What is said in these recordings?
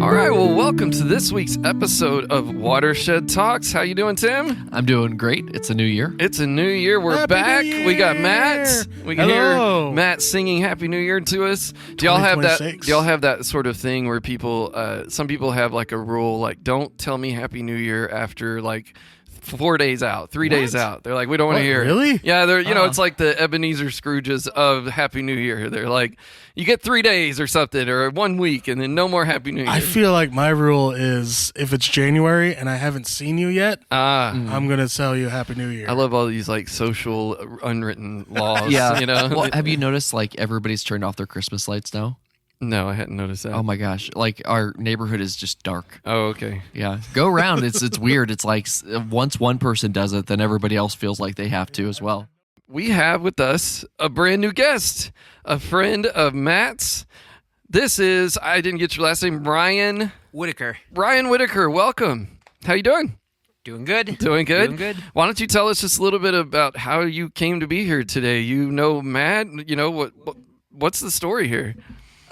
All right, well, welcome to this week's episode of Watershed Talks. How you doing, Tim? I'm doing great. It's a new year. It's a new year. We're Happy back. New Year! We got Matt. We can Hello. hear Matt singing Happy New Year to us. Do y'all have that? 2026. Do y'all have that sort of thing where people? Some people have like a rule, like don't tell me Happy New Year after like 4 days out, 3 days out. They're like, we don't want to What, hear it. really? Yeah, they're it's like the Ebenezer Scrooges of Happy New Year. They're like, you get 3 days or something, or 1 week, and then no more Happy New Year. I feel like my rule is if it's January and I haven't seen you yet, I'm going to tell you Happy New Year. I love all these like social unwritten laws. Yeah. You know. Well, have you noticed like everybody's turned off their Christmas lights now? No, I hadn't noticed that. Oh my gosh! Like our neighborhood is just dark. Oh, okay. Yeah, go around. It's weird. It's like once one person does it, then everybody else feels like they have to as well. We have with us a brand new guest, a friend of Matt's. This is, I didn't get your last name, Brian Widicker. Widicker. Welcome. How you doing? Doing good. Doing good? Doing good. Why don't you tell us just a little bit about how you came to be here today? You know Matt, you know, what's the story here?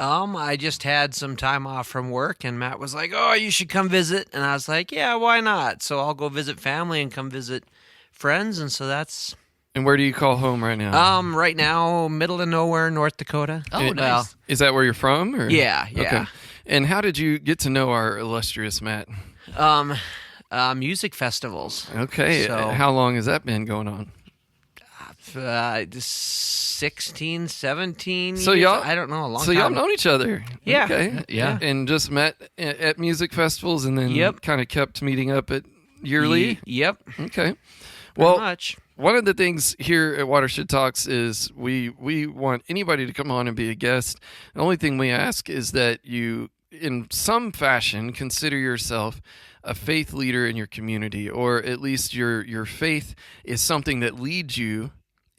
I just had some time off from work, and Matt was like, "Oh, you should come visit." And I was like, "Yeah, why not?" So I'll go visit family and come visit friends, and so that's And where do you call home right now? right now, middle of nowhere, North Dakota. Oh, And- nice. Is that where you're from? Or? Yeah. Okay. And how did you get to know our illustrious Matt? Music festivals. Okay. So- How long has that been going on? 16, 17 So years? y'all- I don't know, a long So time. y'all known each other. Yeah. Okay. Yeah. And just met at music festivals and then Yep. kind of kept meeting up at yearly. Yep. Okay. Pretty Well, much. one of the things here at Watershed Talks is we want anybody to come on and be a guest. The only thing we ask is that you, in some fashion, consider yourself a faith leader in your community, or at least your faith is something that leads you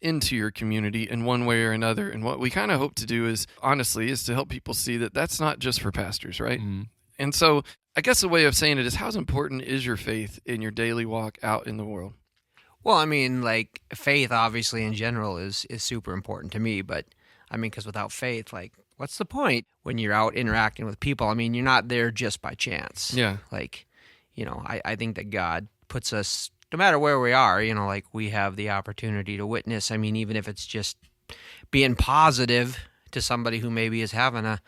into your community in one way or another. And what we kind of hope to do is, honestly, is to help people see that that's not just for pastors, right? And so I guess the way of saying it is, how important is your faith in your daily walk out in the world? Well, I mean, like, faith, obviously, in general, is super important to me. But, I mean, because without faith, like, what's the point when you're out interacting with people? I mean, you're not there just by chance. Yeah. Like, I think that God puts us, no matter where we are, like, we have the opportunity to witness. I mean, even if it's just being positive to somebody who maybe is having a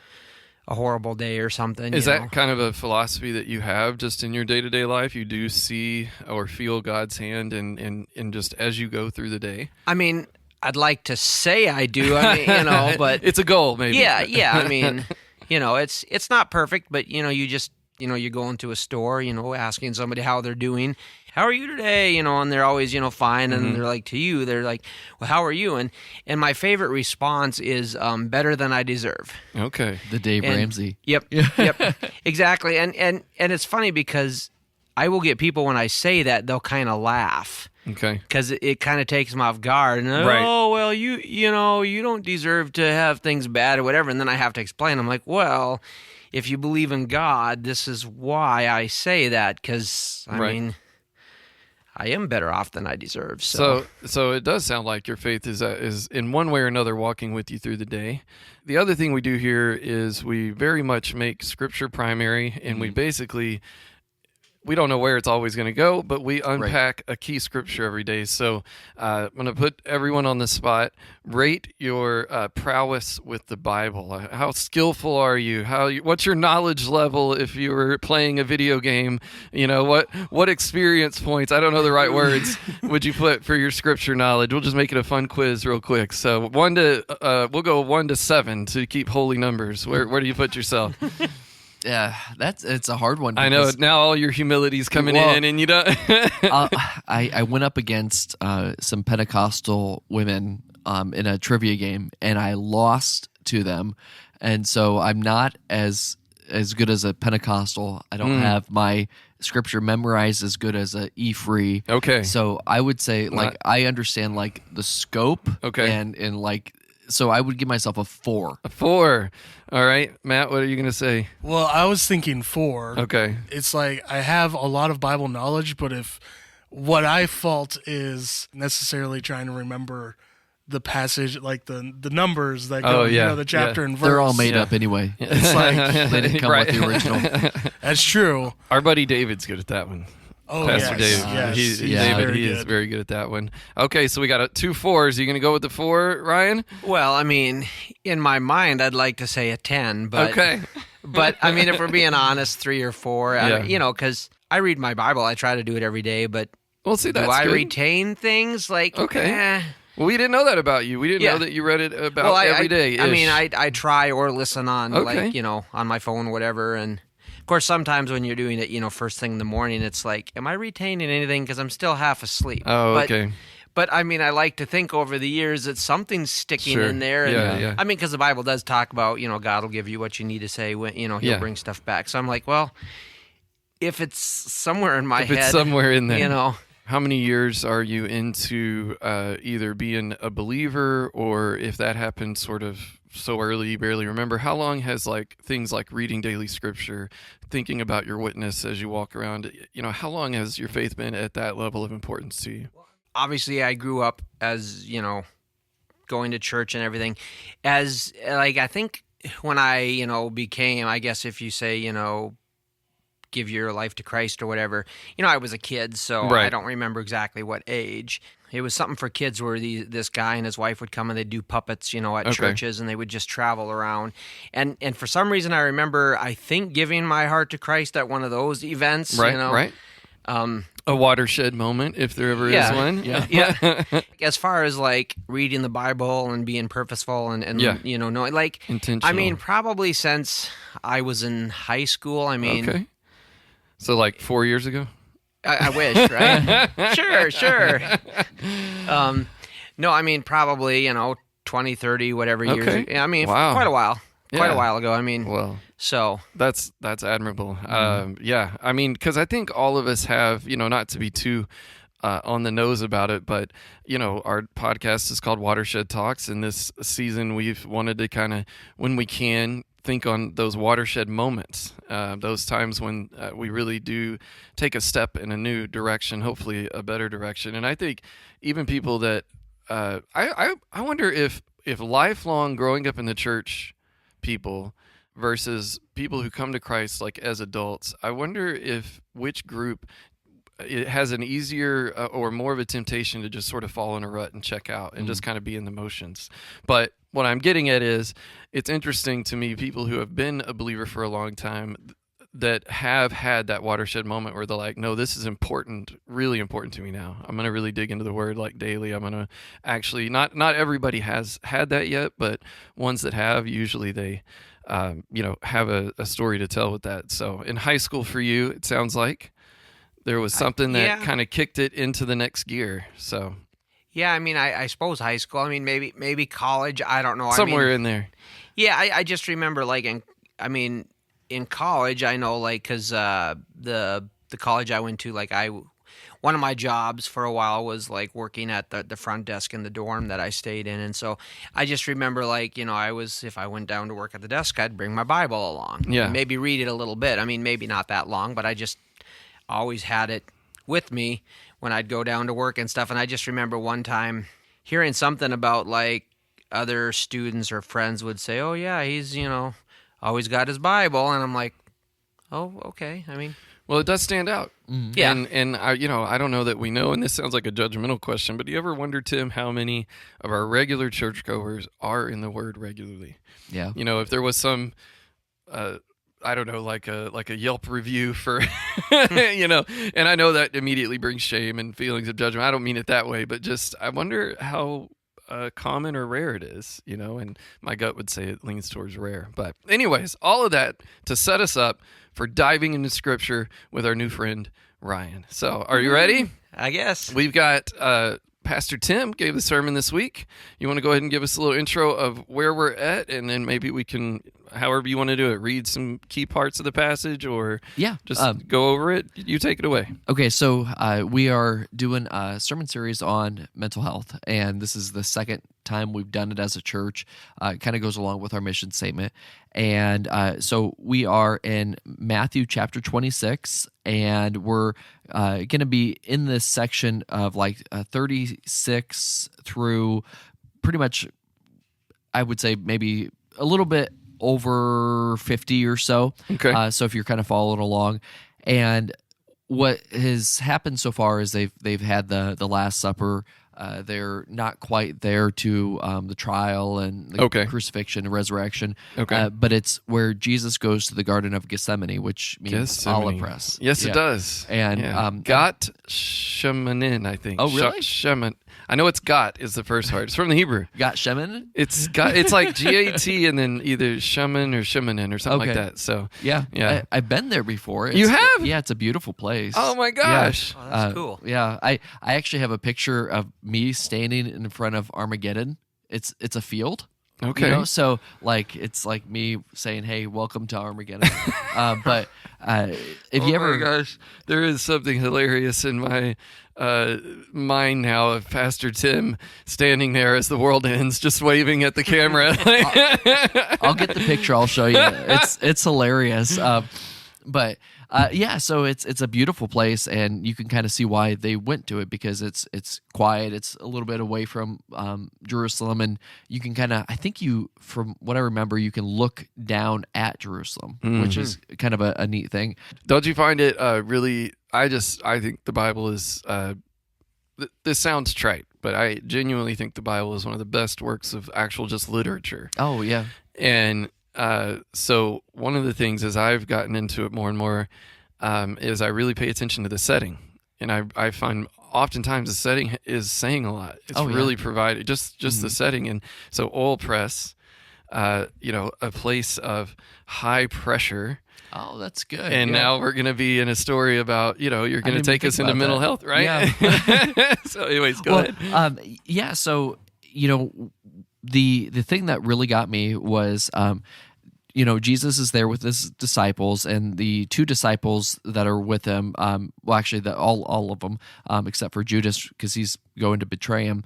horrible day or something. Is you that know? kind of a philosophy that you have just in your day-to-day life? You do see or feel God's hand in just as you go through the day? I mean, I'd like to say I do. I mean, but it's a goal, maybe. Yeah. I mean, it's not perfect, but you just, you go into a store, asking somebody how they're doing. How are you today? And they're always, fine. And they're like, to you, they're like, well, how are you? And my favorite response is better than I deserve. Okay. The Dave And- Ramsey. Yep. Exactly. And it's funny because I will get people when I say that, they'll kind of laugh. Okay. Because it kind of takes them off guard, and Right. oh well, you don't deserve to have things bad or whatever, and then I have to explain. I'm like, well, if you believe in God, this is why I say that, because I Right. mean, I am better off than I deserve. So it does sound like your faith is in one way or another walking with you through the day. The other thing we do here is we very much make Scripture primary, and we basically, we don't know where it's always going to go, but we unpack a key scripture every day. So I'm going to put everyone on the spot. Rate your prowess with the Bible. How skillful are you? What's your knowledge level if you were playing a video game? What experience points, I don't know the right words, would you put for your scripture knowledge? We'll just make it a fun quiz real quick. So we'll go 1 to 7 to keep holy numbers. Where do you put yourself? Yeah, it's a hard one. I know because, now all your humility's coming in, and you don't. I went up against some Pentecostal women in a trivia game, and I lost to them, and so I'm not as good as a Pentecostal. I don't have my scripture memorized as good as a E-free. Okay. So I would say I understand like the scope. Okay. And like so I would give myself a 4. A 4. All right, Matt, what are you going to say? Well, I was thinking 4. Okay. It's like I have a lot of Bible knowledge, but if what I fault is necessarily trying to remember the passage, like the numbers that go, the chapter and verse. They're all made up anyway. It's like they didn't come with the original. That's true. Our buddy David's good at that one. Oh, Pastor yes, Dave. yes. David, he is very good at that one. Okay, so we got 2 4s. Are you going to go with the 4, Ryan? Well, I mean, in my mind, I'd like to say a 10, but okay. But I mean, if we're being honest, 3 or 4. Because I read my Bible, I try to do it every day, but well, see, that's do I good. retain things like? Okay. Well, we didn't know that about you. We didn't know that you read it every day. I mean, I try or listen on on my phone, whatever, and. Of course, sometimes when you're doing it, first thing in the morning, it's like, am I retaining anything? Because I'm still half asleep. Oh, okay. But I mean, I like to think over the years that something's sticking in there. And, yeah. I mean, because the Bible does talk about, God will give you what you need to say when, He'll bring stuff back. So I'm like, well, if it's somewhere in my head. If it's somewhere in there. How many years are you into either being a believer, or if that happened sort of so early you barely remember, how long has things like reading daily scripture, thinking about your witness as you walk around, how long has your faith been at that level of importance to you? Obviously, I grew up as, going to church and everything. As, I think when I, became, I guess if you say, give your life to Christ or whatever. I was a kid, so I don't remember exactly what age. It was something for kids where this guy and his wife would come and they'd do puppets, at churches, and they would just travel around. And for some reason, I remember, I think, giving my heart to Christ at one of those events. Right. A watershed moment, if there ever is one. Yeah. As far as reading the Bible and being purposeful and knowing, intentional. I mean, probably since I was in high school. I mean. Okay. So 4 years ago? I wish, right? Sure. No, I mean, probably, 20, 30, whatever years. Okay. I mean, wow. quite a while. Yeah. Quite a while ago. I mean, so. That's admirable. Yeah. I mean, because I think all of us have, not to be too on the nose about it, but, our podcast is called Watershed Talks, and this season we've wanted to kind of, when we can, think on those watershed moments, those times when we really do take a step in a new direction, hopefully a better direction. And I think even people that I wonder if lifelong growing up in the church people versus people who come to Christ as adults, I wonder if which group it has an easier or more of a temptation to just sort of fall in a rut and check out and just kind of be in the motions. But what I'm getting at is, it's interesting to me, people who have been a believer for a long time that have had that watershed moment where they're like, no, this is important, really important to me now. I'm going to really dig into the word daily. I'm going to actually, not everybody has had that yet, but ones that have, usually they, have a story to tell with that. So in high school for you, it sounds like there was something that kind of kicked it into the next gear. So. Yeah, I mean, I suppose high school. I mean, maybe college. I don't know. Somewhere in there. Yeah, I just remember in college, I know because the college I went to, one of my jobs for a while was working at the front desk in the dorm that I stayed in, and so I just remember if I went down to work at the desk, I'd bring my Bible along. Yeah. Maybe read it a little bit. I mean, maybe not that long, but I just always had it with me when I'd go down to work and stuff. And I just remember one time hearing something about other students or friends would say, oh yeah, he's, always got his Bible. And I'm like, oh, okay. I mean, well, it does stand out. Mm-hmm. Yeah. And I, I don't know that we know, and this sounds like a judgmental question, but do you ever wonder, Tim, how many of our regular churchgoers are in the Word regularly? Yeah. If there was some, I don't know, like a Yelp review for, and I know that immediately brings shame and feelings of judgment. I don't mean it that way, but just, I wonder how common or rare it is, and my gut would say it leans towards rare. But anyways, all of that to set us up for diving into Scripture with our new friend, Ryan. So are you ready? I guess. We've got Pastor Tim gave the sermon this week. You want to go ahead and give us a little intro of where we're at, and then maybe we can, however you want to do it, read some key parts of the passage, or just go over it. You take it away. Okay, so we are doing a sermon series on mental health, and this is the second time we've done it as a church. It kind of goes along with our mission statement. And so we are in Matthew chapter 26, and we're going to be in this section of 36 through pretty much, I would say maybe a little bit over 50 or so. Okay. So if you're kind of following along, and what has happened so far is they've had the Last Supper. They're not quite there to the trial and the crucifixion and resurrection. Okay. But it's where Jesus goes to the Garden of Gethsemane, which means olive press. Yes, it does. And Gat Shemanin, I think. Oh, really? Shemin. I know it's Gat is the first part. It's from the Hebrew. Gat Shemin? It's like G-A-T and then either Shemin or Shemanin or something like that. So yeah. I've been there before. You have? Yeah, it's a beautiful place. Oh my gosh. Oh, that's cool. Yeah, I actually have a picture of me standing in front of Armageddon. It's a field. Okay. You know? So like it's like me saying, "Hey, welcome to Armageddon." But if you ever, oh my gosh, there is something hilarious in my mind now of Pastor Tim standing there as the world ends, just waving at the camera. I'll get the picture. I'll show you. It's hilarious. But so it's a beautiful place, and you can kind of see why they went to it, because it's quiet. It's a little bit away from Jerusalem, and you can kind of, I think from what I remember, you can look down at Jerusalem, which is kind of a neat thing. Don't you find it really? I think the Bible is. This sounds trite, but I genuinely think the Bible is one of the best works of actual just literature. Oh yeah, and. So one of the things as I've gotten into it more and more is I really pay attention to the setting, and I find oftentimes the setting is saying a lot. It's really provided just the setting, and so oil press, a place of high pressure. Oh, that's good. And now we're going to be in a story about, you're going to take us into mental health, right? Yeah. So anyways, go ahead. So, the thing that really got me was, Jesus is there with his disciples, and the two disciples that are with him, actually all of them, except for Judas, because he's going to betray him,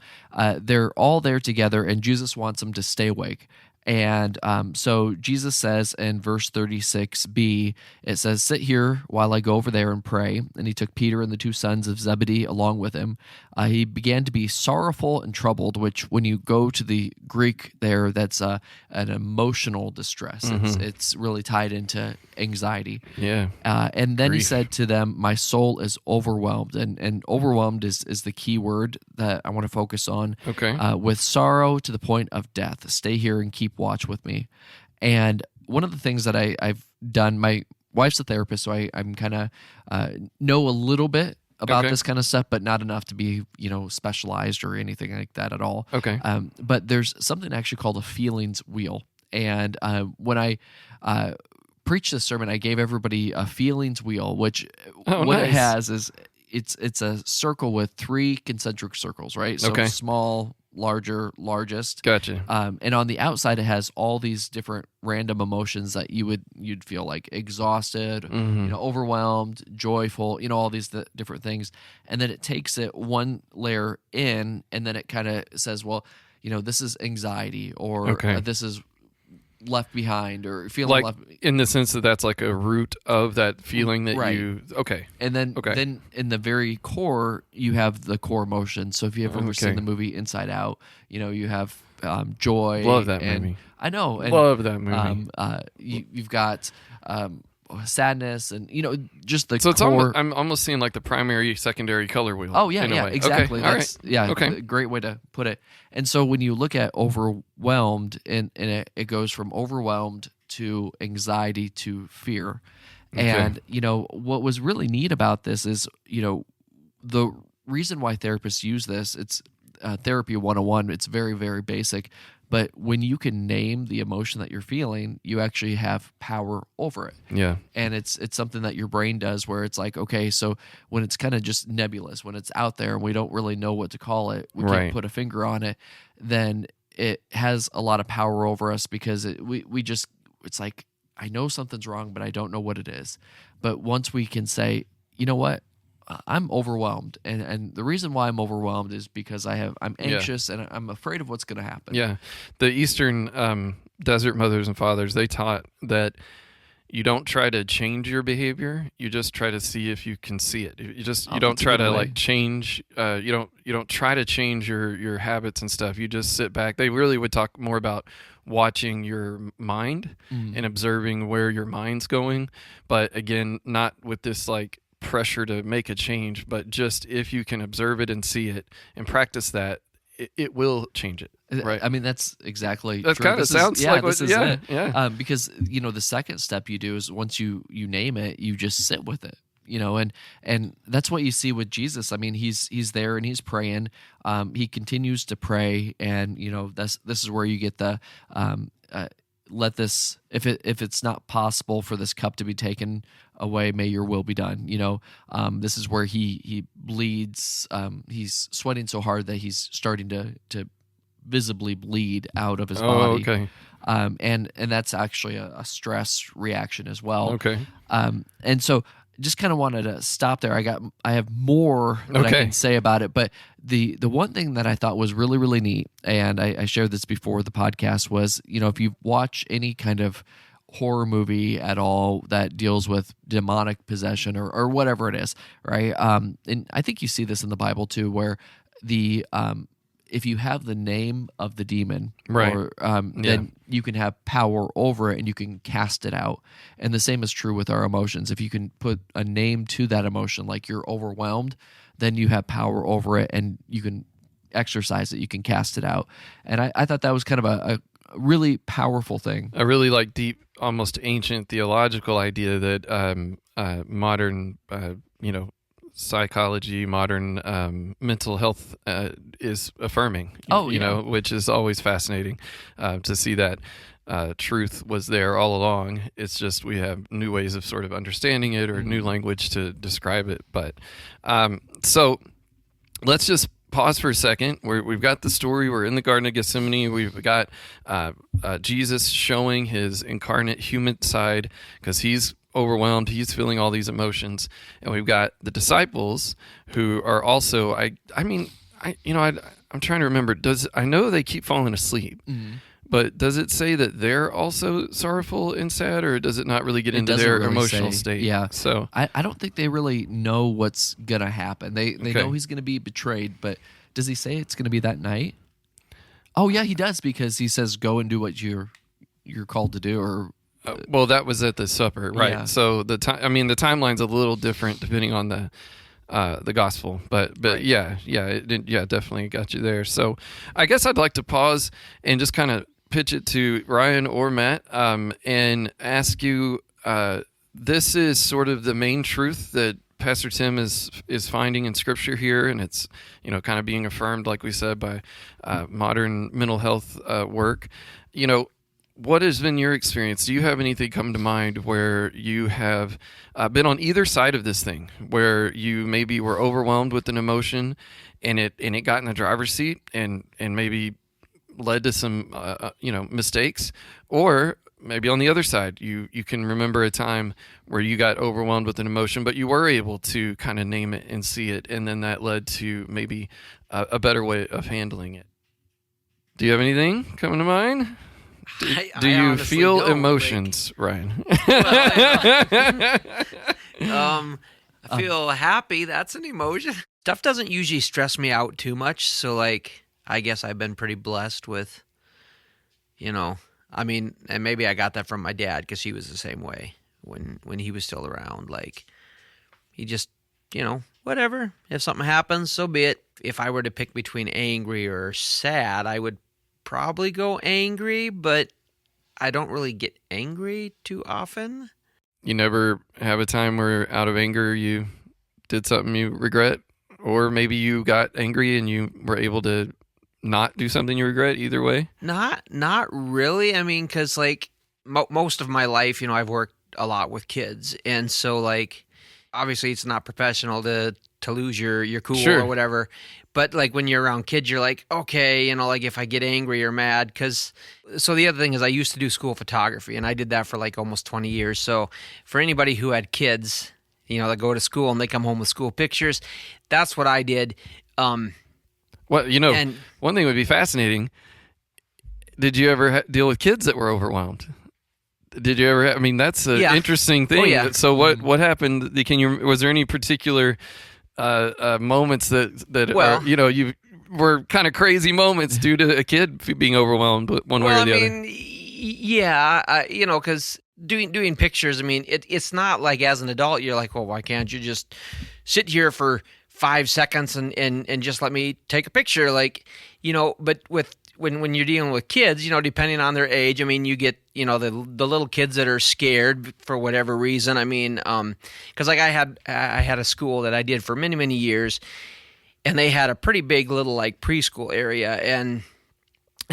they're all there together, and Jesus wants them to stay awake. And so Jesus says in verse 36b, it says, "Sit here while I go over there and pray." And he took Peter and the two sons of Zebedee along with him. He began to be sorrowful and troubled, which when you go to the Greek there, that's an emotional distress. Mm-hmm. It's really tied into anxiety. Yeah. And then Grief. he said to them, "My soul is overwhelmed." And overwhelmed is the key word that I want to focus on. Okay. With sorrow to the point of death. Stay here and keep watch with me. And one of the things that I've done, my wife's a therapist, so I'm kind of know a little bit about this kind of stuff, but not enough to be, specialized or anything like that at all. Okay. But there's something actually called a feelings wheel. And when I preached this sermon, I gave everybody a feelings wheel, which what it has is it's a circle with 3 concentric circles, right? So small, larger, largest. Gotcha. And on the outside, it has all these different random emotions that you'd feel like exhausted, overwhelmed, joyful, all these different things. And then it takes it one layer in, and then it kind of says, well, this is anxiety, or this is left behind, or feeling left in the sense that that's like a root of that feeling that you and then in the very core you have the core emotion. So if you've ever seen the movie Inside Out, you have joy. Love that movie. I know. And, love that movie. You've got sadness, and just the so it's core. I'm almost seeing like the primary secondary color wheel. Oh yeah, exactly. Okay. That's a great way to put it. And so when you look at overwhelmed, and it goes from overwhelmed to anxiety to fear. And what was really neat about this is the reason why therapists use this, it's therapy 101. It's very, very basic. But when you can name the emotion that you're feeling, you actually have power over it. Yeah. And it's something that your brain does, where it's like, okay, so when it's kind of just nebulous, when it's out there and we don't really know what to call it, we can't put a finger on it, then it has a lot of power over us, because it's like, I know something's wrong, but I don't know what it is. But once we can say, you know what? I'm overwhelmed, and the reason why I'm overwhelmed is because I'm anxious and I'm afraid of what's going to happen. Yeah, the Eastern desert mothers and fathers, they taught that you don't try to change your behavior. You just try to see if you can see it. You don't that's a try good to way. like change. You don't try to change your habits and stuff. You just sit back. They really would talk more about watching your mind and observing where your mind's going. But again, not with this like pressure to make a change, but just if you can observe it and see it and practice that, it will change it. Right. I mean, that's exactly That true. kind of sounds like this what, is yeah, it. yeah. Because the second step you do is once you name it, you just sit with it. And that's what you see with Jesus. I mean, he's there and he's praying. He continues to pray, and this is where you get the let this, if it's not possible for this cup to be taken away, may your will be done. This is where he bleeds. He's sweating so hard that he's starting to visibly bleed out of his body. Okay. And that's actually a stress reaction as well. Okay. And so just kind of wanted to stop there. I have more that I can say about it, but the one thing that I thought was really, really neat, and I shared this before the podcast, was if you watch any kind of horror movie at all that deals with demonic possession or whatever it is, right? And I think you see this in the Bible too, where the if you have the name of the demon, right, or, then you can have power over it and you can cast it out. And the same is true with our emotions. If you can put a name to that emotion, like you're overwhelmed, then you have power over it and you can exercise it. You can cast it out. And I thought that was kind of a really powerful thing. A really like deep, almost ancient theological idea that modern, psychology, modern mental health is affirming. Which is always fascinating to see that truth was there all along. It's just we have new ways of sort of understanding it or new language to describe it. But so let's just pause for a second. We've got the story. We're in the Garden of Gethsemane. We've got Jesus showing his incarnate human side because he's overwhelmed. He's feeling all these emotions. And we've got the disciples who are also, I'm trying to remember, I know they keep falling asleep, but does it say that they're also sorrowful and sad, or does it not really get into their really emotional state? Yeah. So I don't think they really know what's going to happen. They know he's going to be betrayed, but does he say it's going to be that night? Oh yeah, he does, because he says, go and do what you're called to do, or well, that was at the supper, right? Yeah. So the timeline's a little different depending on the gospel, but right. it definitely got you there. So I guess I'd like to pause and just kind of pitch it to Ryan or Matt, and ask you, this is sort of the main truth that Pastor Tim is finding in Scripture here, and it's kind of being affirmed, like we said, by modern mental health work. What has been your experience? Do you have anything come to mind where you have been on either side of this thing, where you maybe were overwhelmed with an emotion and it got in the driver's seat and maybe led to some mistakes, or maybe on the other side, you can remember a time where you got overwhelmed with an emotion, but you were able to kind of name it and see it, and then that led to maybe a better way of handling it. Do you have anything coming to mind? Do you feel emotions, Ryan? I feel happy. That's an emotion. Stuff doesn't usually stress me out too much. So, I guess I've been pretty blessed with, and maybe I got that from my dad, because he was the same way when he was still around. He just, whatever. If something happens, so be it. If I were to pick between angry or sad, I would probably go angry, but I don't really get angry too often. You never have a time where out of anger you did something you regret, or maybe you got angry and you were able to not do something you regret? Either way? Not really. Because most of my life, I've worked a lot with kids, and so obviously it's not professional to lose your cool Sure. or whatever. But when you're around kids, you're like, okay, if I get angry or mad, so the other thing is I used to do school photography, and I did that for almost 20 years. So for anybody who had kids, that go to school and they come home with school pictures, that's what I did. Well, one thing would be fascinating. Did you ever deal with kids that were overwhelmed? Did you ever? I mean, that's an interesting thing. Oh, yeah. So what happened? Was there any particular moments that Well, are, you were kind of crazy moments due to a kid being overwhelmed one way or the other? Yeah, because doing pictures, I mean, it's not like as an adult you're like, well, why can't you just sit here for 5 seconds and just let me take a picture, like, but when you're dealing with kids, depending on their age, I mean, you get, the little kids that are scared for whatever reason. I mean, because like I had a school that I did for many, many years, and they had a pretty big little like preschool area, and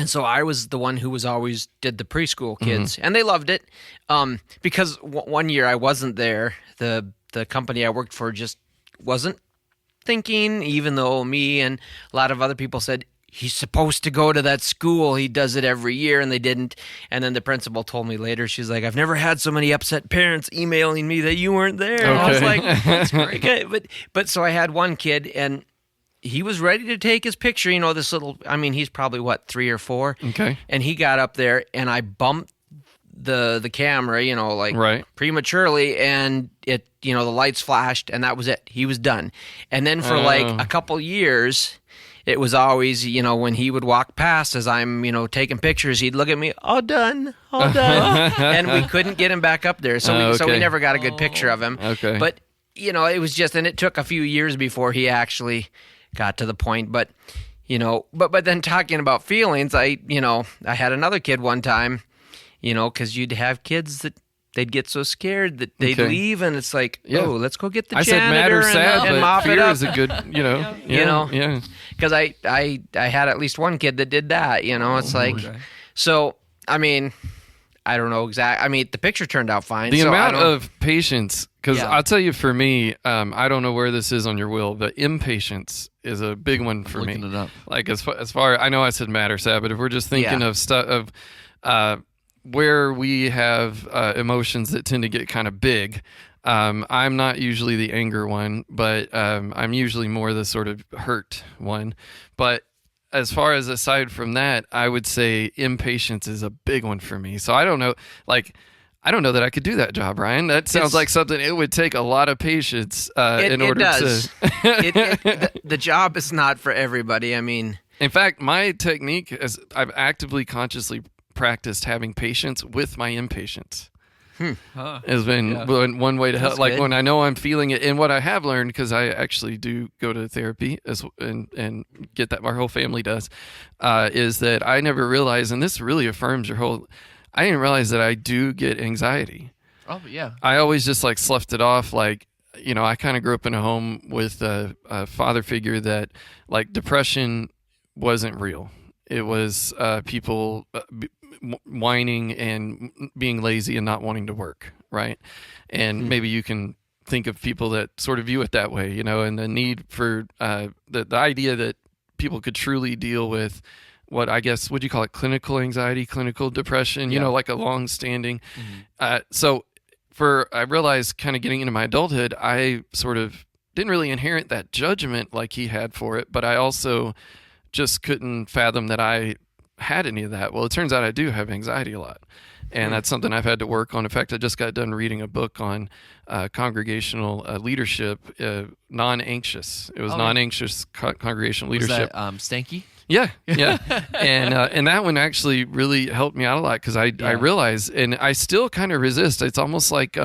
so I was the one who was always did the preschool kids, and they loved it, because one year I wasn't there. The company I worked for just wasn't thinking, even though me and a lot of other people said, he's supposed to go to that school. He does it every year, and they didn't. And then the principal told me later, she's like, I've never had so many upset parents emailing me that you weren't there. Okay. I was like, that's great. Okay. But so I had one kid, and he was ready to take his picture. This little, I mean, he's probably, 3 or 4? Okay. And he got up there, and I bumped the camera, right. prematurely, and it, the lights flashed, and that was it. He was done. And then for like a couple years, it was always, when he would walk past as I'm, taking pictures, he'd look at me, all done. And we couldn't get him back up there. So we never got a good picture of him. Okay. But, it was just, and it took a few years before he actually got to the point. But, but then talking about feelings, I had another kid one time, because you'd have kids that they'd get so scared that they'd leave, and it's like, let's go get the janitor and mop fear it up. Is a good, yeah. Because I had at least one kid that did that. It's like, so I mean, I don't know exactly. I mean, the picture turned out fine. The amount of patience, because I'll tell you, for me, I don't know where this is on your will, but impatience is a big one for me. Looking it up. Like as far, I know I said matter, Sab, but if we're just thinking of stuff of where we have emotions that tend to get kind of big. I'm not usually the anger one, but I'm usually more the sort of hurt one. But as far as aside from that, I would say impatience is a big one for me. So I don't know, I don't know that I could do that job, Ryan. That sounds like something it would take a lot of patience in order to. The job is not for everybody. I mean, in fact, my technique is I've actively, consciously practiced having patience with my impatience. Has been one way to help. Like when I know I'm feeling it, and what I have learned, because I actually do go to therapy and get that, our whole family does, is that I never realized, and this really affirms your whole. I didn't realize that I do get anxiety. Oh yeah. I always just like sloughed it off. Like, I kind of grew up in a home with a father figure that like depression wasn't real. It was people whining and being lazy and not wanting to work, right? And maybe you can think of people that sort of view it that way, and the need for the idea that people could truly deal with what I guess, would you call it, clinical anxiety, clinical depression, like a long-standing. So I realized kind of getting into my adulthood, I sort of didn't really inherit that judgment like he had for it, but I also just couldn't fathom that I had any of that. Well, it turns out I do have anxiety a lot, and that's something I've had to work on. In fact, I just got done reading a book on congregational leadership, non-anxious. It was non-anxious congregational leadership. Was that Stanky? Yeah. And that one actually really helped me out a lot, because I realized, and I still kind of resist. It's almost like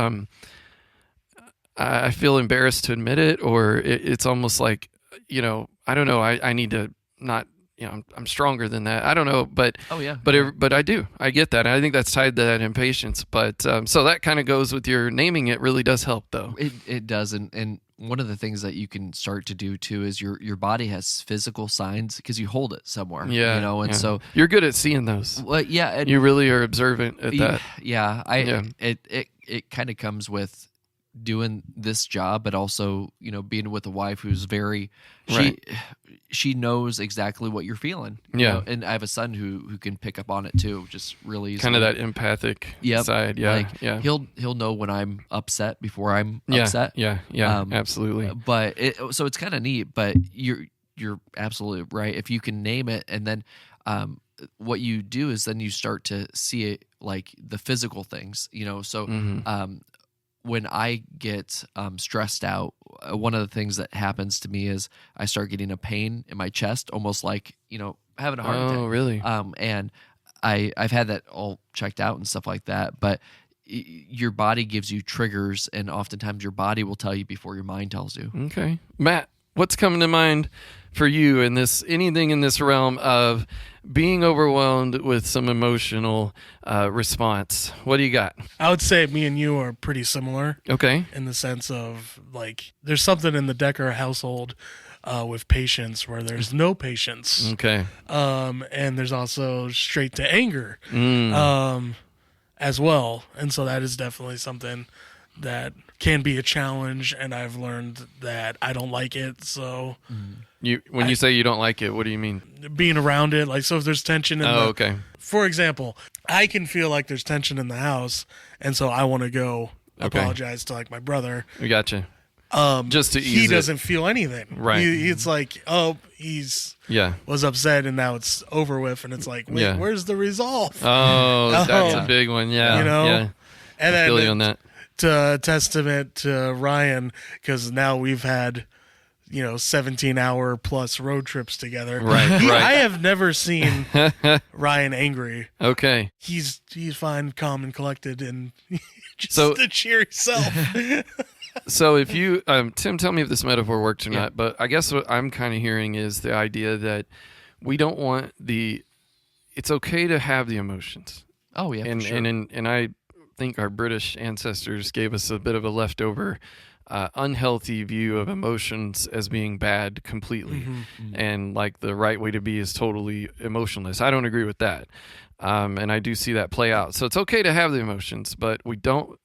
I feel embarrassed to admit it, or it's almost like, I don't know. I need to not, I'm stronger than that. I don't know, but but I do. I get that. And I think that's tied to that impatience. But so that kind of goes with your naming it. Really does help, though. It does, and one of the things that you can start to do too is your body has physical signs because you hold it somewhere. And so you're good at seeing those. Well, and you really are observant at that. It kind of comes with doing this job, but also being with a wife who's very she knows exactly what you're feeling. And I have a son who can pick up on it too, just really easily. Kind of that empathic side. He'll know when I'm upset before I'm upset. Absolutely. But it's kind of neat. But you're absolutely right. If you can name it, and then what you do is then you start to see it like the physical things, So when I get stressed out, one of the things that happens to me is I start getting a pain in my chest, almost like having a heart attack. Oh, really? And I've had that all checked out and stuff like that, but your body gives you triggers, and oftentimes your body will tell you before your mind tells you. Okay. Matt, what's coming to mind for you in anything in this realm of being overwhelmed with some emotional response? What do you got? I would say me and you are pretty similar. Okay. In the sense of, like, there's something in the Decker household with patience where there's no patience. Okay. And there's also straight to anger as well. And so that is definitely something that can be a challenge, and I've learned that I don't like it. So when you say you don't like it, what do you mean? Being around it, like, so if there's tension in okay. For example, I can feel like there's tension in the house, and so I want to go apologize to, like, my brother. We gotcha. Just to ease he doesn't feel anything. Right. It's like, he's was upset, and now it's over with, and it's like, wait, where's the resolve? Oh, that's a big one. Yeah. Yeah. And I feel you on that. To testament to Ryan, because now we've had 17-hour plus road trips together. Right. I have never seen Ryan angry. Okay. He's fine, calm, and collected, and just So- the cheery self. So if you, Tim, tell me if this metaphor works or not, but I guess what I'm kind of hearing is the idea that we don't want it's okay to have the emotions. Oh, yeah, And, for sure. and I think our British ancestors gave us a bit of a leftover unhealthy view of emotions as being bad completely. And like the right way to be is totally emotionless. I don't agree with that. And I do see that play out. So it's okay to have the emotions, but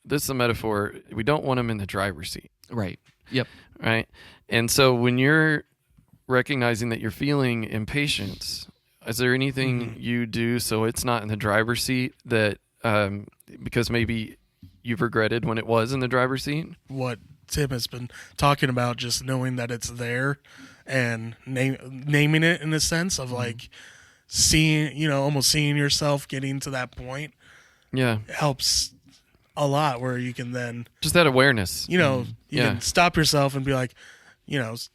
this is a metaphor, we don't want them in the driver's seat. Right. Yep. Right. And so when you're recognizing that you're feeling impatience, is there anything you do so it's not in the driver's seat that, because maybe you've regretted when it was in the driver's seat? What Tim has been talking about, just knowing that it's there and naming it in a sense of like seeing, almost seeing yourself getting to that point. Yeah. Helps a lot, where you can then just that awareness. You can stop yourself and be like,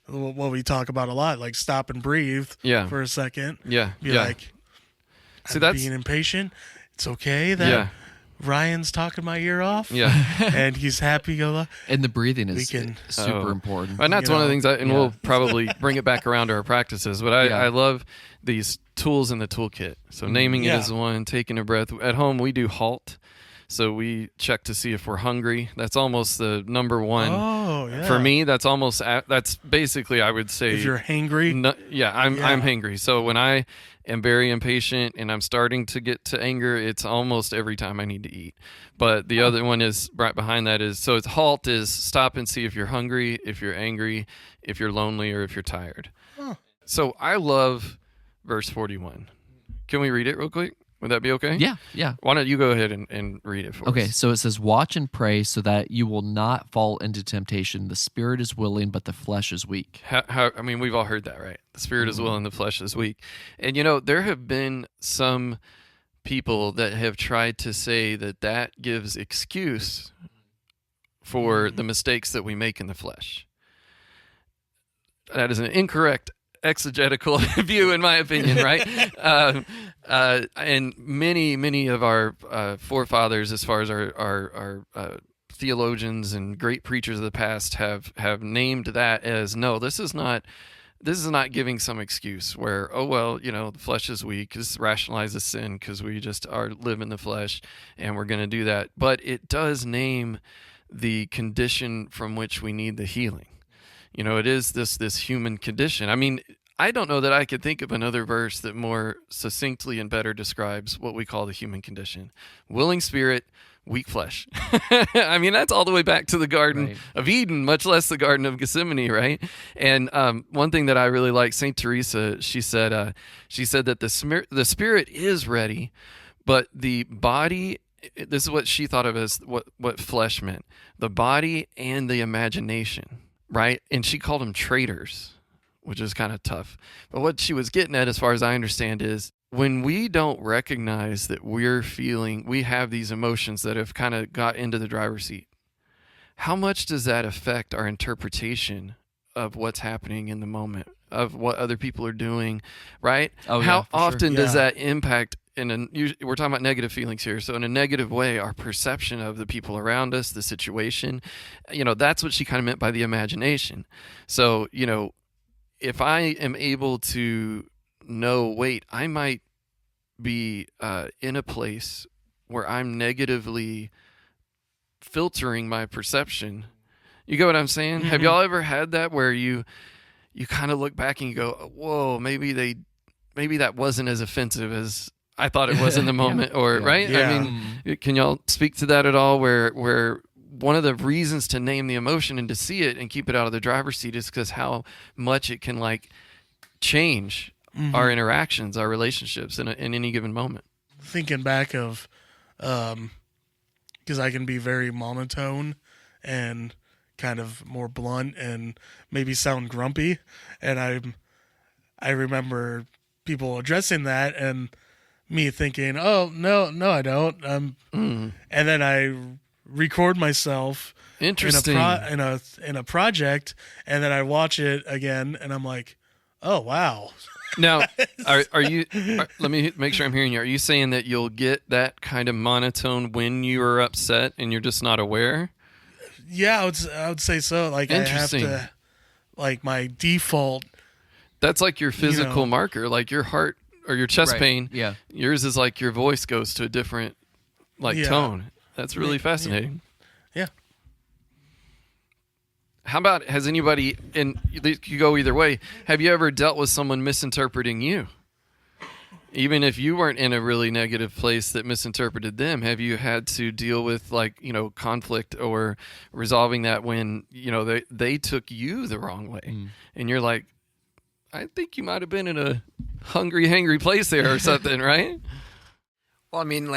what we talk about a lot, like stop and breathe for a second. Yeah. Be like, See, I'm that's being impatient. It's okay that Ryan's talking my ear off. Yeah. And he's happy. And the breathing is super important. And that's one of the things, we'll probably bring it back around to our practices, but I love these tools in the toolkit. So naming it is one, taking a breath. At home, we do HALT. So we check to see if we're hungry. That's almost the number one. Oh, yeah. For me, that's basically, I would say. If you're hangry? I'm hangry. So when I am very impatient and I'm starting to get to anger, it's almost every time I need to eat. But the other one is right behind that so it's HALT is stop and see if you're hungry, if you're angry, if you're lonely, or if you're tired. Huh. So I love verse 41. Can we read it real quick? Would that be okay? Yeah. Why don't you go ahead and read it for us? Okay, so it says, watch and pray so that you will not fall into temptation. The spirit is willing, but the flesh is weak. We've all heard that, right? The spirit is willing, the flesh is weak. And, there have been some people that have tried to say that gives excuse for the mistakes that we make in the flesh. That is an incorrect exegetical view, in my opinion, right? And many of our forefathers, as far as our theologians and great preachers of the past, have named that as, no, this is not giving some excuse where, the flesh is weak. This rationalizes sin because we just live in the flesh and we're going to do that. But it does name the condition from which we need the healing. It is this human condition. I don't know that I could think of another verse that more succinctly and better describes what we call the human condition. Willing spirit, weak flesh. That's all the way back to the Garden of Eden, much less the Garden of Gethsemane, right? And one thing that I really like, St. Teresa, she said that the spirit is ready, but the body, this is what she thought of as what flesh meant, the body and the imagination. Right? And she called them traitors, which is kind of tough. But what she was getting at, as far as I understand, is when we don't recognize that we have these emotions that have kind of got into the driver's seat, how much does that affect our interpretation of what's happening in the moment, of what other people are doing, right? Oh, yeah, how for sure. often does Yeah. that impact we're talking about negative feelings here. So in a negative way, our perception of the people around us, the situation, that's what she kind of meant by the imagination. So, if I am able to know, wait, I might be in a place where I'm negatively filtering my perception. You get what I'm saying? Mm-hmm. Have y'all ever had that where you kind of look back and you go, whoa, maybe that wasn't as offensive as I thought it was in the moment, or Yeah. right? Yeah. I mean, can y'all speak to that at all? Where one of the reasons to name the emotion and to see it and keep it out of the driver's seat is because how much it can change our interactions, our relationships in any given moment. Thinking back of, because I can be very monotone and kind of more blunt and maybe sound grumpy, and I remember people addressing that and me thinking, oh no, I don't, and then I record myself Interesting. in a project, and then I watch it again, and I'm like, oh wow. Now, let me make sure I'm hearing you. Are you saying that you'll get that kind of monotone when you are upset and you're just not aware? Yeah, I would say so. Like Interesting. I have to, my default. That's like your physical marker, like your heart or your chest Right. pain. Yeah. Yours is like your voice goes to a different Yeah. tone. That's really fascinating. Yeah. How about, has anybody, and you go either way, have you ever dealt with someone misinterpreting you? Even if you weren't in a really negative place that misinterpreted them, have you had to deal with conflict or resolving that when, they took you the wrong way? And you're like, I think you might have been in a hangry place there or something, right? Well, I mean,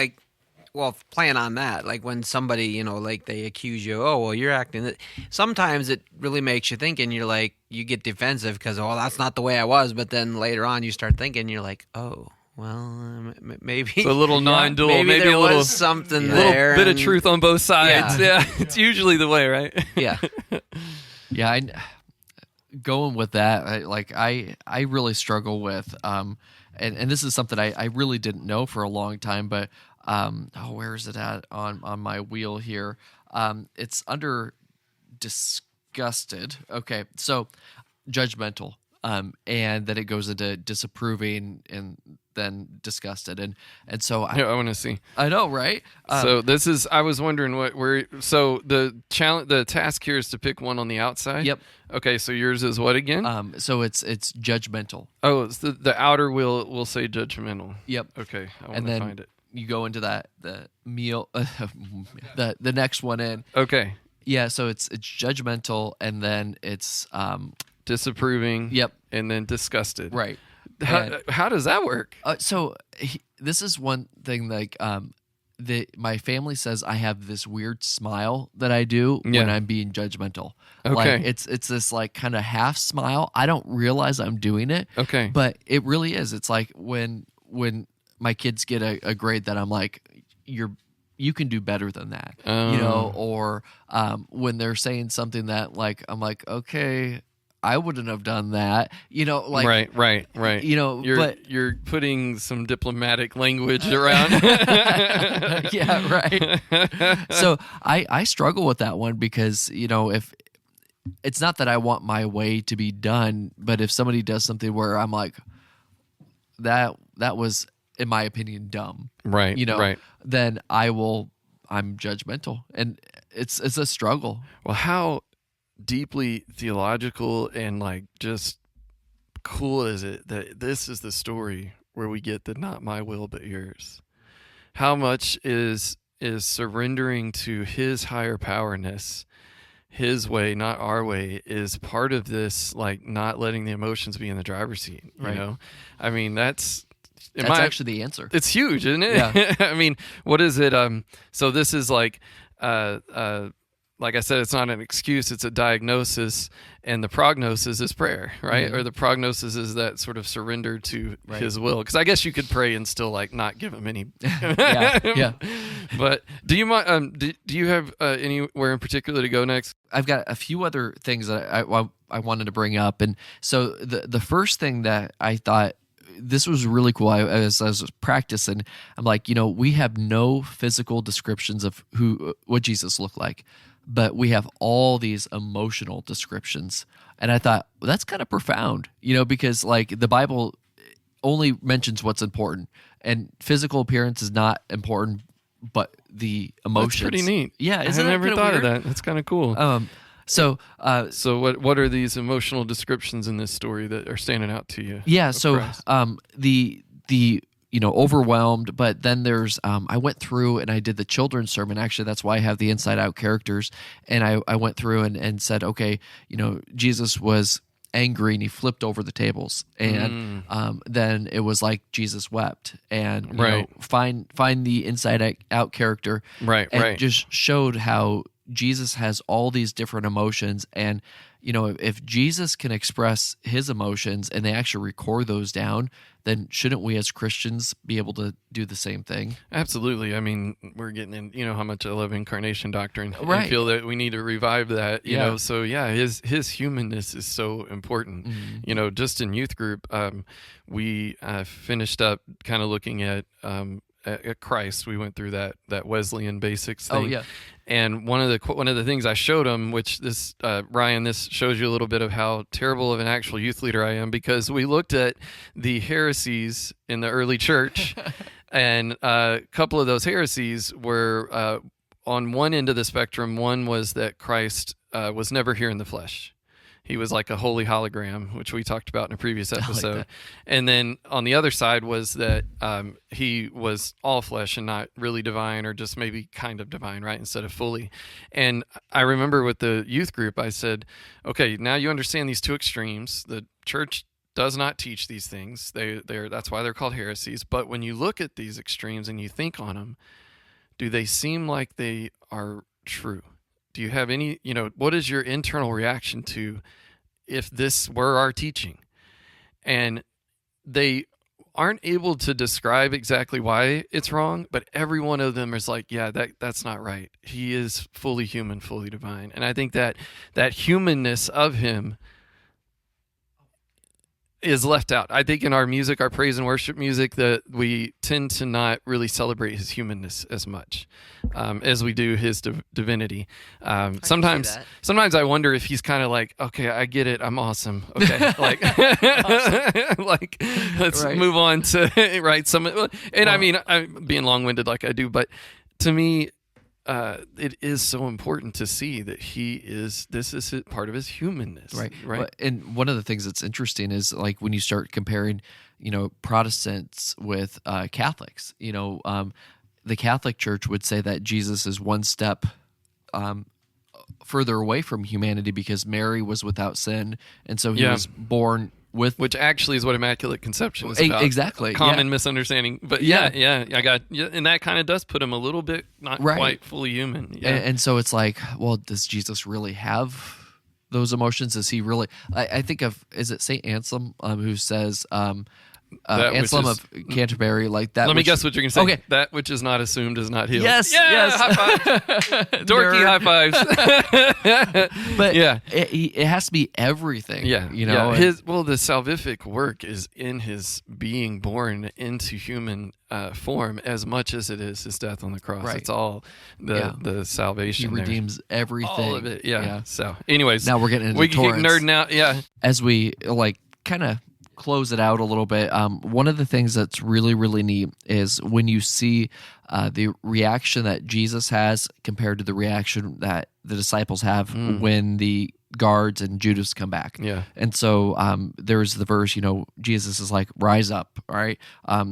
playing on that, when somebody, they accuse you, oh, well, you're acting. Sometimes it really makes you think, and you're like, you get defensive because, oh, that's not the way I was. But then later on, you start thinking, you're like, oh, well, maybe. It's a little non-dual, maybe there a little was something little there. bit of and- truth on both sides. Yeah. Yeah, it's usually the way, right? Yeah. Yeah, going with that, I really struggle with, and this is something I really didn't know for a long time, but where is it at on my wheel here? It's under disgusted. Okay, so judgmental, and then it goes into disapproving and then disgusted, and so Yeah, I want to see. I know, right? So this is. I was wondering So the challenge, the task here is to pick one on the outside. Yep. Okay. So yours is what again? So it's judgmental. Oh, it's the outer will say judgmental. Yep. Okay. I want And to then find it. you go into the meal, the next one in. Okay. Yeah, so it's judgmental, and then it's Disapproving. Yep. And then disgusted. right. How does that work? This is one thing my family says I have this weird smile that I do when Yeah. I'm being judgmental. Okay. It's this kind of half smile. I don't realize I'm doing it. Okay. But it really is. It's like when my kids get a grade that I'm like, you can do better than that, or when they're saying something that I'm like, okay, I wouldn't have done that, right. You're putting some diplomatic language around. yeah, right. So I struggle with that one because, if it's not that I want my way to be done, but if somebody does something where I'm like, that was, in my opinion, dumb. Right. Right. Then I'm judgmental, and it's a struggle. Well, how deeply theological and just cool is it that this is the story where we get the not my will but yours? How much is surrendering to his higher powerness, his way, not our way, is part of this, not letting the emotions be in the driver's seat. Right. I mean, that's actually the answer. It's huge, isn't it? Yeah. I mean, what is it? So this is like like I said, it's not an excuse, it's a diagnosis, and the prognosis is prayer, right? Or the prognosis is that sort of surrender to his will. Because I guess you could pray and still like not give him any. Yeah. But do you mind? Do you have anywhere in particular to go next? I've got a few other things that I wanted to bring up, and so the first thing that I thought this was really cool. As I was practicing, I'm like, we have no physical descriptions of what Jesus looked like, but we have all these emotional descriptions. And I thought, well, that's kind of profound, because like the Bible only mentions what's important, and physical appearance is not important, but the emotions. That's pretty neat. Yeah, I never thought of that. That's kind of cool. So what are these emotional descriptions in this story that are standing out to you? Yeah, of so Christ? The overwhelmed, but then there's I went through and I did the children's sermon. Actually, that's why I have the inside out characters, and I went through and said, okay, Jesus was angry and he flipped over the tables, and then it was like Jesus wept, and find the inside out character, and just showed how Jesus has all these different emotions, and if Jesus can express his emotions and they actually record those down, then shouldn't we as Christians be able to do the same thing? Absolutely. I mean, we're getting in, how much I love incarnation doctrine. Right. I feel that we need to revive that, you know. So yeah, his humanness is so important. Just in youth group, we finished up kind of looking at Christ. We went through that Wesleyan basics thing. Oh yeah. And one of the things I showed him, which this Ryan, this shows you a little bit of how terrible of an actual youth leader I am, because we looked at the heresies in the early church, and a couple of those heresies were on one end of the spectrum. One was that Christ was never here in the flesh. He was like a holy hologram, which we talked about in a previous episode. Like and then on the other side was that he was all flesh and not really divine, or just maybe kind of divine, right, instead of fully. And I remember with the youth group, I said, okay, now you understand these two extremes. The church does not teach these things. That's why they're called heresies. But when you look at these extremes and you think on them, do they seem like they are true? Do you have any, what is your internal reaction to if this were our teaching? And they aren't able to describe exactly why it's wrong, but every one of them is like, yeah, that's not right. He is fully human, fully divine. And I think that humanness of him is left out. I think in our music, our praise and worship music, that we tend to not really celebrate his humanness as much as we do his divinity. Sometimes I wonder if he's kind of like, okay, I get it, I'm awesome. Okay, like, like let's move on to some. And I mean, I'm being long-winded like I do, but to me, it is so important to see that this is part of his humanness, right? Well, and one of the things that's interesting is like when you start comparing, Protestants with Catholics. The Catholic Church would say that Jesus is one step further away from humanity because Mary was without sin, and so he was born with, which actually is what Immaculate Conception is about. Exactly, common misunderstanding. But I got, and that kind of does put him a little bit not quite fully human. Yeah. And so it's like, well, does Jesus really have those emotions? Is he really? I think of, is it Saint Anselm who says? Anselm of Canterbury, like that. Let me guess what you're going to say. Okay. That which is not assumed is not healed. Yes, high five. Dorky high fives. But it has to be everything. Yeah, Yeah. The salvific work is in his being born into human form as much as it is his death on the cross. Right. It's all the salvation. He redeems everything. All of it. Yeah. So, anyways, now we're getting into we can keep torrents. nerding out. Yeah. As we kind of close it out a little bit, one of the things that's really, really neat is when you see the reaction that Jesus has compared to the reaction that the disciples have when the guards and Judas come back. Yeah. And so there's the verse, Jesus is like, rise up, all right?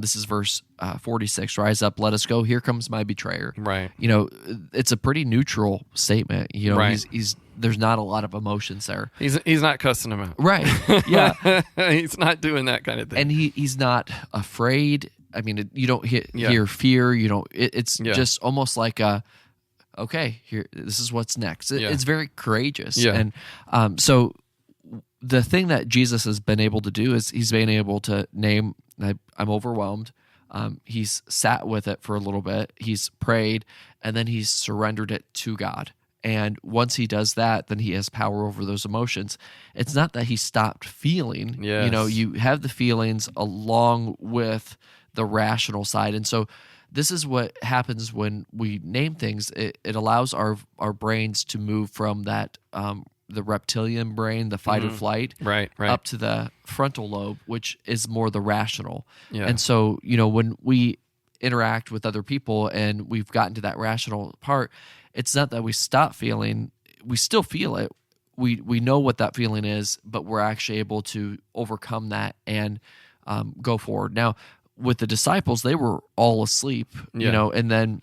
This is verse 46, rise up, let us go, here comes my betrayer. Right. It's a pretty neutral statement. Right. He's there's not a lot of emotions there. He's not cussing him out. Right. Yeah. He's not doing that kind of thing. And he's not afraid. I mean, you don't hear fear. You don't. It's just almost like okay, here, this is what's next. Yeah. It's very courageous. Yeah. And so the thing that Jesus has been able to do is he's been able to name, I'm overwhelmed. He's sat with it for a little bit. He's prayed, and then he's surrendered it to God. And once he does that, then he has power over those emotions. It's not that he stopped feeling. Yes. You know, you have the feelings along with the rational side. And so this is what happens when we name things. It allows our brains to move from that the reptilian brain, the fight or flight, right, up to the frontal lobe, which is more the rational. Yeah. And so, you know, when we interact with other people and we've gotten to that rational part, it's not that we stop feeling, we still feel it. We know what that feeling is, but we're actually able to overcome that and go forward. Now, with the disciples, they were all asleep, you know, and then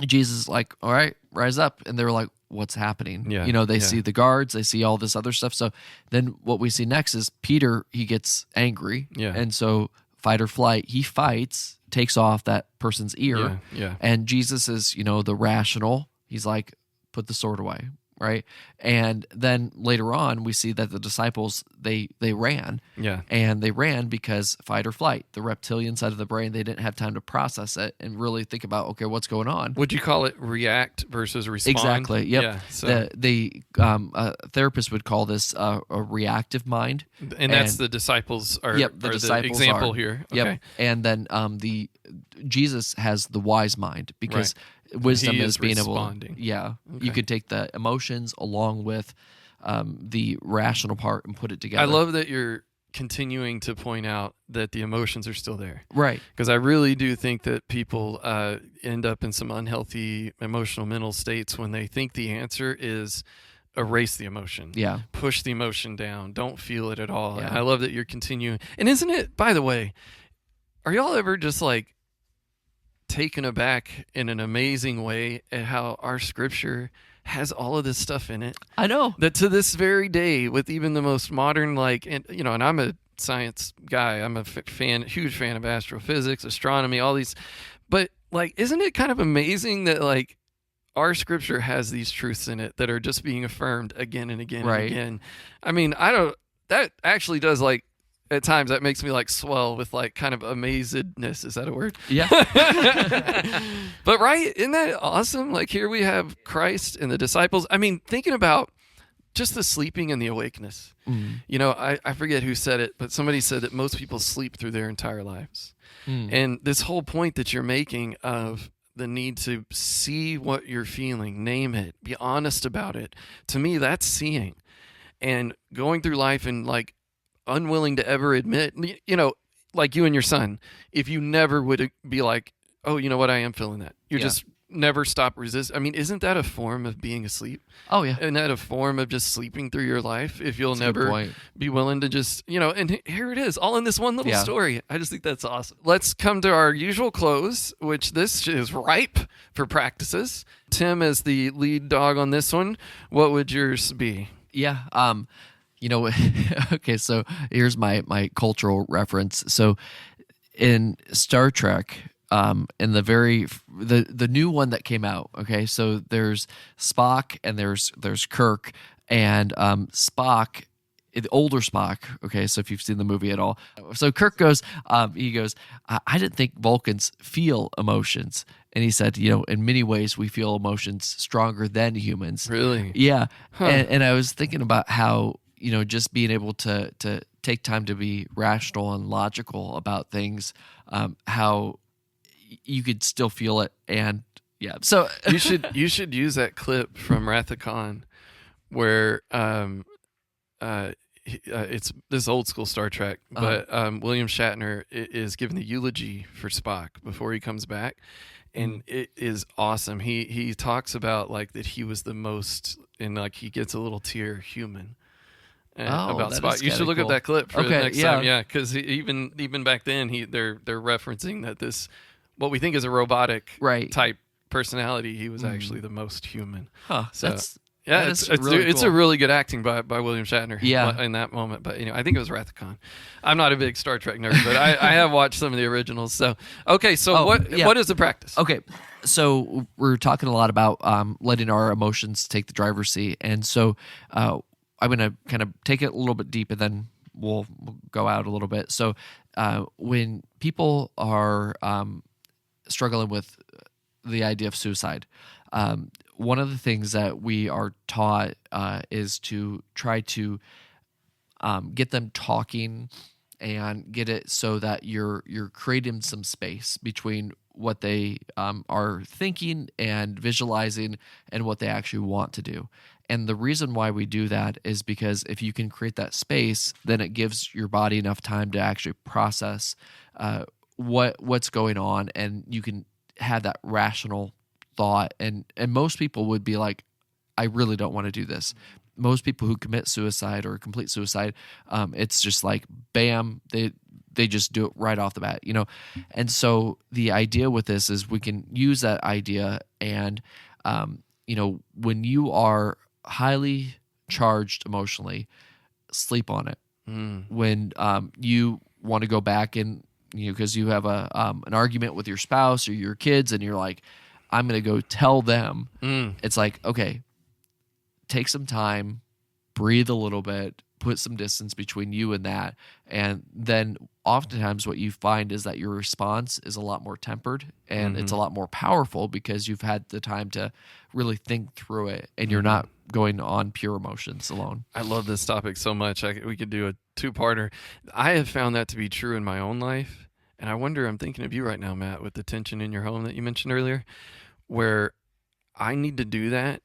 Jesus is like, all right, rise up. And they were like, what's happening? Yeah. You know, they see the guards, they see all this other stuff. So then what we see next is Peter, he gets angry. Yeah. And so fight or flight, he fights, takes off that person's ear. Yeah. And Jesus is, you know, the rational. He's like, put the sword away, right? And then later on, we see that the disciples, they ran. Yeah. And they ran because fight or flight, the reptilian side of the brain, they didn't have time to process it and really think about, okay, what's going on? Would you call it react versus respond? Exactly. Yep. Yeah. So, The therapist would call this a reactive mind. and that's the disciples are, Yep, the are disciples the example are. here. Yep. Okay. And then the Jesus has the wise mind because wisdom He is is being responding. able. Yeah. Okay. You could take the emotions along with the rational part and put it together. I love that you're continuing to point out that the emotions are still there. Right. Because I really do think that people end up in some unhealthy emotional mental states when they think the answer is erase the emotion. Yeah. Push the emotion down. Don't feel it at all. Yeah. And I love that you're continuing. And isn't it, by the way, are y'all ever just like taken aback in an amazing way at how our scripture has all of this stuff in it? I know. That to this very day, with even the most modern, like, and you know, and I'm a science guy. I'm a huge fan of astrophysics, astronomy, all these. But like, isn't it kind of amazing that like our scripture has these truths in it that are just being affirmed again and again Right. and again? I mean, that actually does like. At times that makes me like swell with like kind of amazedness. Is that a word? Yeah. But right, isn't that awesome? Like here we have Christ and the disciples. I mean, thinking about just the sleeping and the awakeness. You know, I forget who said it, but somebody said that most people sleep through their entire lives. And this whole point that you're making of the need to see what you're feeling, name it, be honest about it. To me, that's seeing. And going through life and like unwilling to ever admit, you know, like you and your son, if you never would be like, oh, you know what, I am feeling that. You just never stop resist. I mean, isn't that a form of being asleep? Oh, yeah. Isn't that a form of just sleeping through your life if you'll That's a good never point. be willing to just, you know, and here it is, all in this one little Yeah. story. I just think that's awesome. Let's come to our usual close, which this is ripe for practices. Tim, as the lead dog on this one, what would yours be? Yeah. You know, okay, so here's my cultural reference. So in Star Trek, in the new one that came out, okay, so there's Spock and there's Kirk, and Spock, the older Spock, okay, so if you've seen the movie at all. So Kirk goes, he goes, I didn't think Vulcans feel emotions. And he said, you know, in many ways we feel emotions stronger than humans. Really? Yeah. And I was thinking about how, you know, just being able to take time to be rational and logical about things, how you could still feel it. And yeah, so you should use that clip from Wrath of Khan where it's this old school Star Trek, but William Shatner is giving the eulogy for Spock before he comes back, and it is awesome. He talks about like that he was the most, and like he gets a little tear human. About that Spock. is You should kinda look cool. up that clip for the Okay, next yeah. time. Yeah, because even back then they're referencing that this what we think is a robotic Right. type personality, he was actually the most human. Huh, So that's yeah, that it's is really it's cool. a really good acting by William Shatner. Yeah. In that moment, but you know I think it was Wrath of Khan. I'm not a big Star Trek nerd, but I have watched some of the originals. So okay, so Oh, what yeah. what is the practice? Okay, So we're talking a lot about letting our emotions take the driver's seat, and so I'm going to kind of take it a little bit deep, and then we'll go out a little bit. So when people are struggling with the idea of suicide, one of the things that we are taught is to try to get them talking and get it so that you're creating some space between what they are thinking and visualizing and what they actually want to do. And the reason why we do that is because if you can create that space, then it gives your body enough time to actually process what's going on, and you can have that rational thought. And most people would be like, I really don't want to do this. Most people who commit suicide or complete suicide, it's just like, bam, they just do it right off the bat, And so the idea with this is we can use that idea, and when you are highly charged emotionally, sleep on it. When you want to go back and because you have an argument with your spouse or your kids, and you're like, I'm going to go tell them. It's like, okay, take some time, breathe a little bit, put some distance between you and that. And then oftentimes what you find is that your response is a lot more tempered, and it's a lot more powerful because you've had the time to really think through it, and you're not going on pure emotions alone. I love this topic so much. We could do a two-parter. I have found that to be true in my own life. And I wonder, I'm thinking of you right now, Matt, with the tension in your home that you mentioned earlier, where I need to do that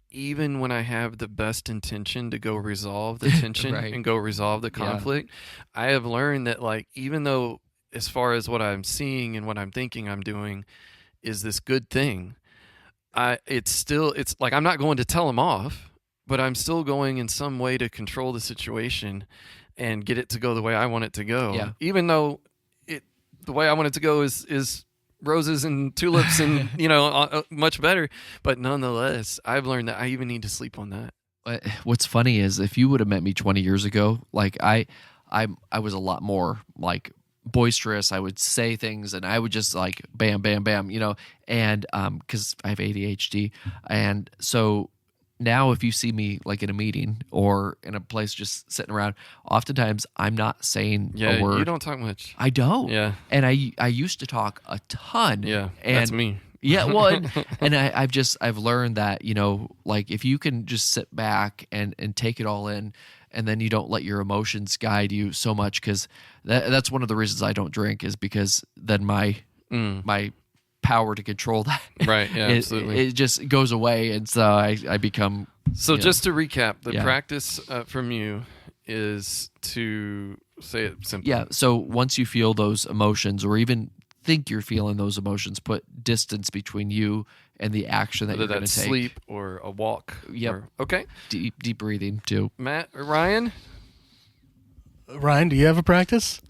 even when I have the best intention to go resolve the tension Right. and go resolve the conflict. I have learned that, like, even though as far as what I'm seeing and what I'm thinking I'm doing is this good thing, it's like I'm not going to tell them off, but I'm still going in some way to control the situation and get it to go the way I want it to go. Yeah. Even though the way I want it to go is roses and tulips and much better, but nonetheless, I've learned that I even need to sleep on that. What's funny is, if you would have met me 20 years ago, like I was a lot more like boisterous. I would say things, and I would just like bam, bam, bam, and because I have ADHD, and so now if you see me like in a meeting or in a place just sitting around, oftentimes I'm not saying a word. You don't talk much. I don't. Yeah. And I used to talk a ton. Yeah, and that's me. Yeah, well, and I've learned that, like if you can just sit back and take it all in, and then you don't let your emotions guide you so much, because that's one of the reasons I don't drink, is because then my power to control that, Right, yeah, absolutely. it just goes away, and so I become. So just to recap, the Yeah. practice from you is to say it simply. Yeah, so once you feel those emotions, or even think you're feeling those emotions, put distance between you and the action that Whether you're going that's to take. sleep or a walk. Yep. Okay. Deep breathing too. Matt or Ryan? Ryan, do you have a practice?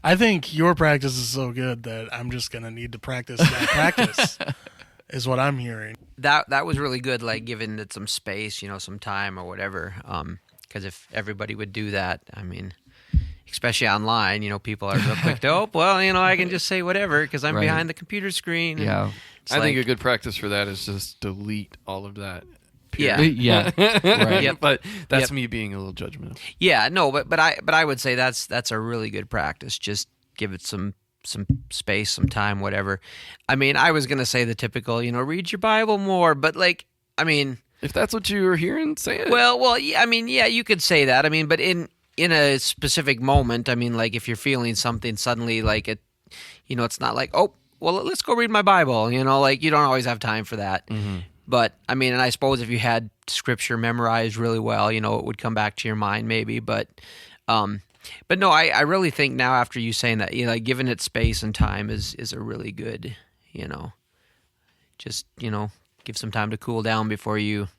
I think your practice is so good that I'm just going to need to practice that practice, is what I'm hearing. That was really good, like giving it some space, some time or whatever. Because if everybody would do that, I mean, especially online, people are real quick to, I can just say whatever because I'm Right. behind the computer screen. And Yeah. it's I think a like- good practice for that is just delete all of that. Yeah. Yeah. Right. Yep. But that's Yep. me being a little judgmental. Yeah, no, but I would say that's a really good practice. Just give it some space, some time, whatever. I mean, I was gonna say the typical, read your Bible more, but If that's what you were hearing, say it. well, yeah, you could say that. I mean, but in a specific moment, I mean, like if you're feeling something suddenly, like it, it's not like, oh, well, let's go read my Bible. Like you don't always have time for that. Mm-hmm. But I mean, and I suppose if you had scripture memorized really well, it would come back to your mind maybe. But no, I really think now after you saying that, like giving it space and time is a really good, just give some time to cool down before you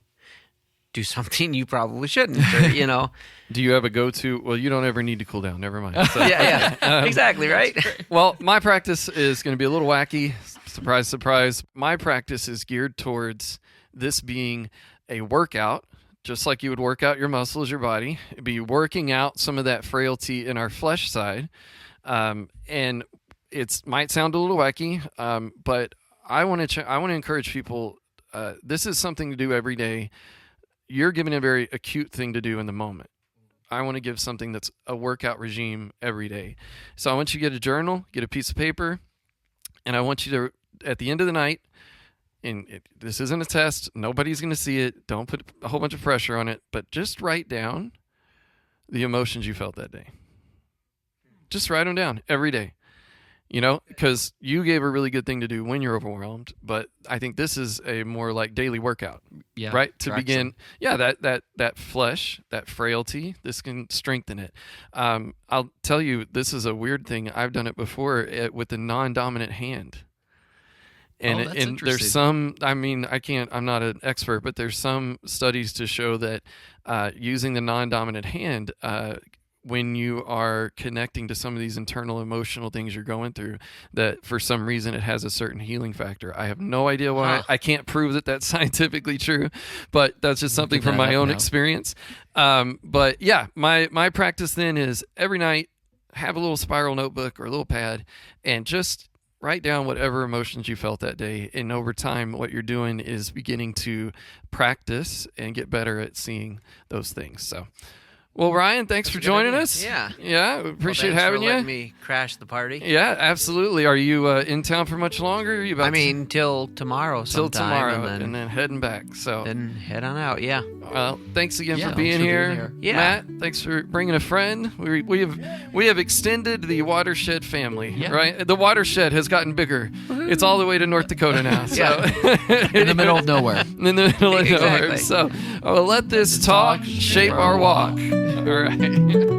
do something you probably shouldn't. Or, Do you have a go-to? Well, you don't ever need to cool down. Never mind. So, yeah, exactly, right. well, my practice is going to be a little wacky. Surprise, surprise. My practice is geared towards this being a workout, just like you would work out your muscles, your body. It'd be working out some of that frailty in our flesh side. And it might sound a little wacky, but I want to encourage people. This is something to do every day. You're giving a very acute thing to do in the moment. I want to give something that's a workout regime every day. So I want you to get a journal, get a piece of paper, and I want you to, at the end of the night, this isn't a test. Nobody's going to see it. Don't put a whole bunch of pressure on it, but just write down the emotions you felt that day. Just write them down every day. Because you gave a really good thing to do when you're overwhelmed, but I think this is a more like daily workout, right? To begin, that flesh, that frailty, this can strengthen it. I'll tell you, this is a weird thing. I've done it before with the non-dominant hand. And there's some, I'm not an expert, but there's some studies to show that using the non-dominant hand, when you are connecting to some of these internal emotional things you're going through, that for some reason it has a certain healing factor. I have no idea why. I can't prove that that's scientifically true, but that's just something from my own experience. But yeah, my practice then is every night have a little spiral notebook or a little pad and just write down whatever emotions you felt that day. And over time, what you're doing is beginning to practice and get better at seeing those things. So, well, Ryan, thanks for joining us. Yeah. Yeah, we appreciate having you. Letting me crash the party. Yeah, absolutely. Are you in town for much longer? Are you about till tomorrow sometime. Till tomorrow, and then heading back. So then head on out, yeah. Well, thanks again for being here. Yeah. Matt, thanks for bringing a friend. We have extended the watershed family, right? The watershed has gotten bigger. Woo-hoo. It's all the way to North Dakota now. So. In the middle of nowhere. In the middle of nowhere. So let this talk shape our walk. All right.